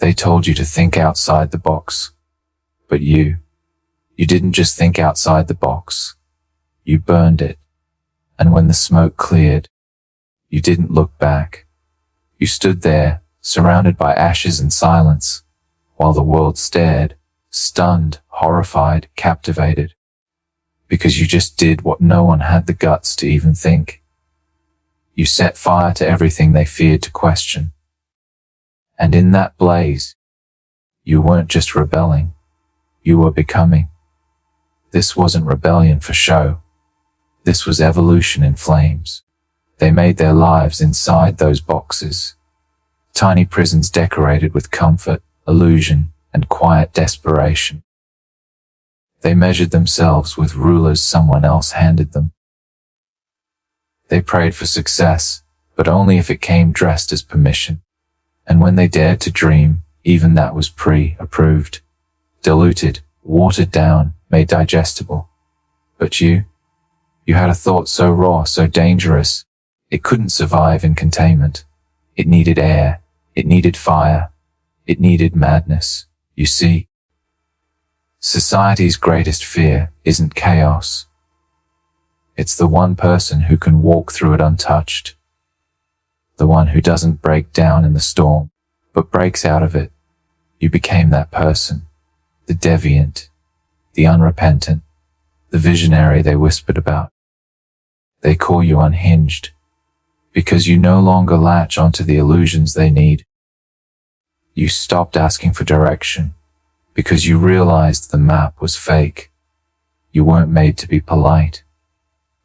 They told you to think outside the box. But you didn't just think outside the box. You burned it. And when the smoke cleared, you didn't look back. You stood there, surrounded by ashes and silence, while the world stared, stunned, horrified, captivated. Because you just did what no one had the guts to even think. You set fire to everything they feared to question. And in that blaze, you weren't just rebelling, you were becoming. This wasn't rebellion for show. This was evolution in flames. They made their lives inside those boxes. Tiny prisons decorated with comfort, illusion, and quiet desperation. They measured themselves with rulers someone else handed them. They prayed for success, but only if it came dressed as permission. And when they dared to dream, even that was pre-approved, diluted, watered down, made digestible. But you had a thought so raw, so dangerous, it couldn't survive in containment. It needed air, it needed fire, it needed madness. You see, society's greatest fear isn't chaos. It's the one person who can walk through it untouched. The one who doesn't break down in the storm, but breaks out of it. You became that person, the deviant, the unrepentant, the visionary they whispered about. They call you unhinged, because you no longer latch onto the illusions they need. You stopped asking for direction, because you realized the map was fake. You weren't made to be polite.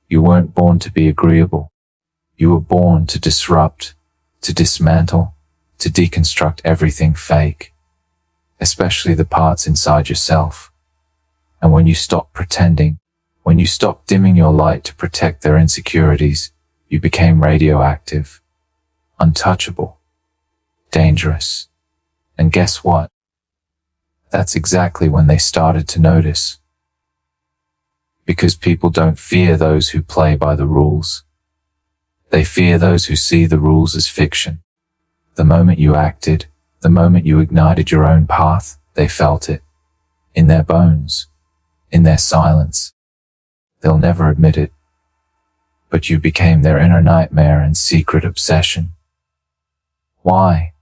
You weren't born to be agreeable. You were born to disrupt, to dismantle, to deconstruct everything fake, especially the parts inside yourself. And when you stopped pretending, when you stopped dimming your light to protect their insecurities, you became radioactive, untouchable, dangerous. And guess what? That's exactly when they started to notice. Because people don't fear those who play by the rules. They fear those who see the rules as fiction. The moment you acted, the moment you ignited your own path, they felt it. In their bones, in their silence. They'll never admit it. But you became their inner nightmare and secret obsession. Why?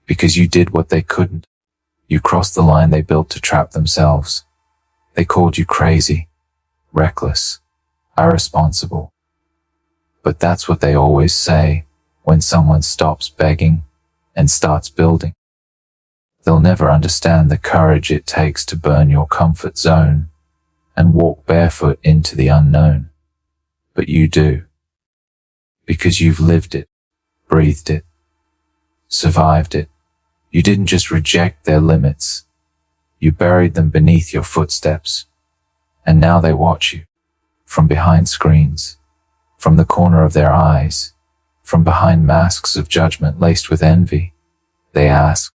Because you did what they couldn't. You crossed the line they built to trap themselves. They called you crazy, reckless, irresponsible. But that's what they always say when someone stops begging and starts building. They'll never understand the courage it takes to burn your comfort zone and walk barefoot into the unknown. But you do. Because you've lived it, breathed it, survived it. You didn't just reject their limits. You buried them beneath your footsteps. And now they watch you. From behind screens. From the corner of their eyes. From behind masks of judgment laced with envy. They ask,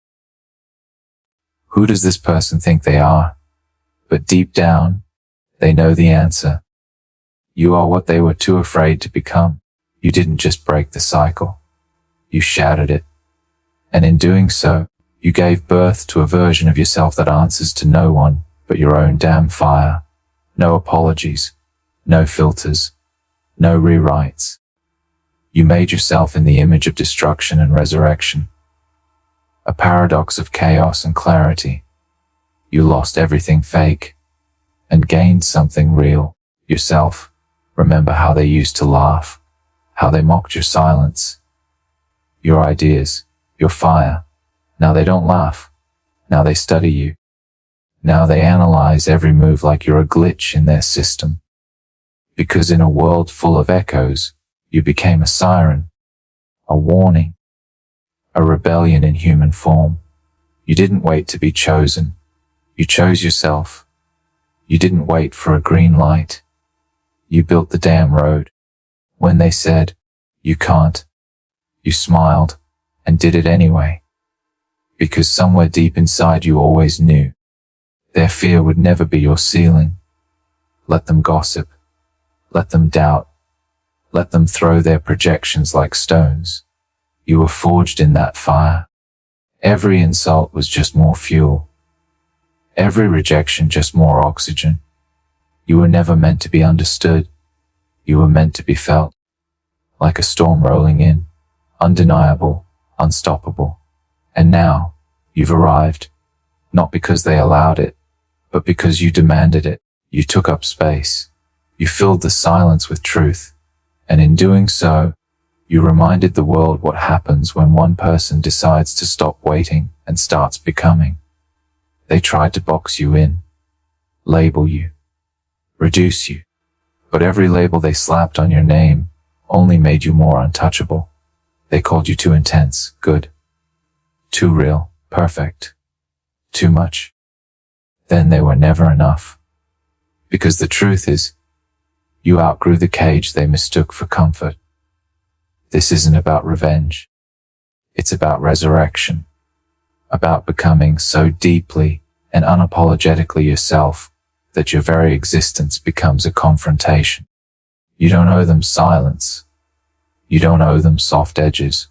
who does this person think they are? But deep down, they know the answer. You are what they were too afraid to become. You didn't just break the cycle. You shattered it. And in doing so, you gave birth to a version of yourself that answers to no one but your own damn fire. No apologies, no filters, no rewrites. You made yourself in the image of destruction and resurrection. A paradox of chaos and clarity. You lost everything fake and gained something real, yourself. Remember how they used to laugh, how they mocked your silence, your ideas, your fire. Now they don't laugh. Now they study you. Now they analyze every move like you're a glitch in their system. Because in a world full of echoes, you became a siren, a warning, a rebellion in human form. You didn't wait to be chosen. You chose yourself. You didn't wait for a green light. You built the damn road. When they said, you can't, you smiled and did it anyway. Because somewhere deep inside you always knew their fear would never be your ceiling. Let them gossip. Let them doubt. Let them throw their projections like stones. You were forged in that fire. Every insult was just more fuel. Every rejection just more oxygen. You were never meant to be understood. You were meant to be felt. Like a storm rolling in, undeniable, unstoppable. And now, you've arrived. Not because they allowed it, but because you demanded it. You took up space. You filled the silence with truth. And in doing so, you reminded the world what happens when one person decides to stop waiting and starts becoming. They tried to box you in, label you, reduce you. But every label they slapped on your name only made you more untouchable. They called you too intense, good, too real, perfect, too much. Then they were never enough. Because the truth is, you outgrew the cage they mistook for comfort. This isn't about revenge. It's about resurrection. About becoming so deeply and unapologetically yourself that your very existence becomes a confrontation. You don't owe them silence. You don't owe them soft edges.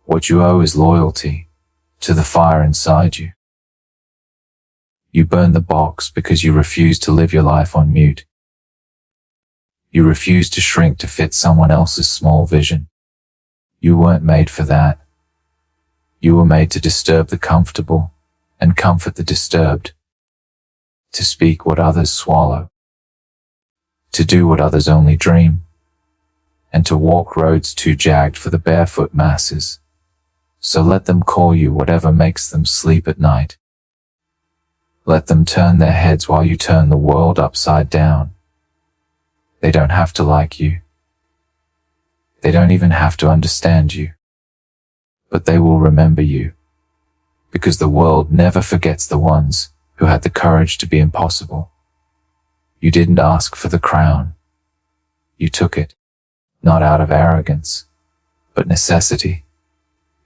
What you owe is loyalty to the fire inside you. You burn the box because you refuse to live your life on mute. You refuse to shrink to fit someone else's small vision. You weren't made for that. You were made to disturb the comfortable and comfort the disturbed. To speak what others swallow. To do what others only dream. And to walk roads too jagged for the barefoot masses. So let them call you whatever makes them sleep at night. Let them turn their heads while you turn the world upside down. They don't have to like you. They don't even have to understand you. But they will remember you. Because the world never forgets the ones who had the courage to be impossible. You didn't ask for the crown. You took it, not out of arrogance, but necessity.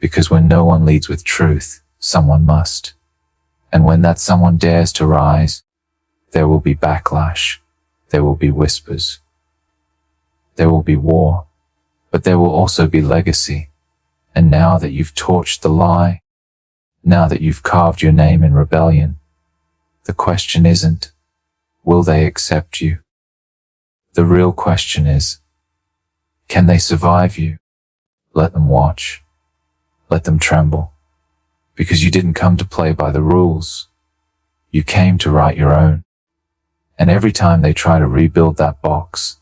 Because when no one leads with truth, someone must. And when that someone dares to rise, there will be backlash. There will be whispers. There will be war, but there will also be legacy. And now that you've torched the lie, now that you've carved your name in rebellion, the question isn't, will they accept you? The real question is, can they survive you? Let them watch. Let them tremble. Because you didn't come to play by the rules. You came to write your own. And every time they try to rebuild that box,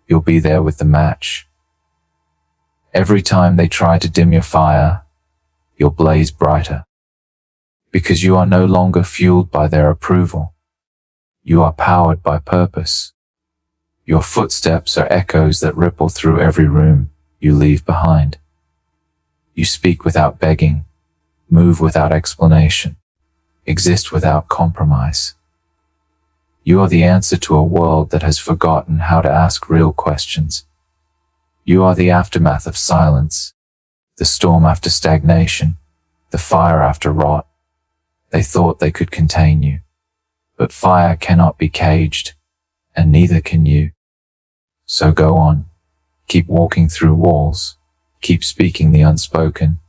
you'll be there with the match. Every time they try to dim your fire, you'll blaze brighter. Because you are no longer fueled by their approval. You are powered by purpose. Your footsteps are echoes that ripple through every room you leave behind. You speak without begging, move without explanation, exist without compromise. You are the answer to a world that has forgotten how to ask real questions. You are the aftermath of silence, the storm after stagnation, the fire after rot. They thought they could contain you, but fire cannot be caged, and neither can you. So go on, keep walking through walls, keep speaking the unspoken,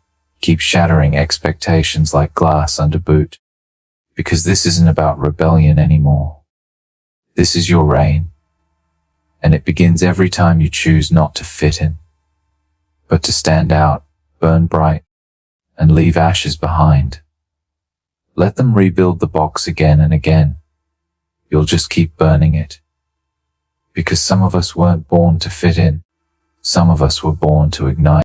keep shattering expectations like glass under boot, because this isn't about rebellion anymore. This is your reign, and it begins every time you choose not to fit in, but to stand out, burn bright, and leave ashes behind. Let them rebuild the box again and again. You'll just keep burning it. Because some of us weren't born to fit in. Some of us were born to ignite.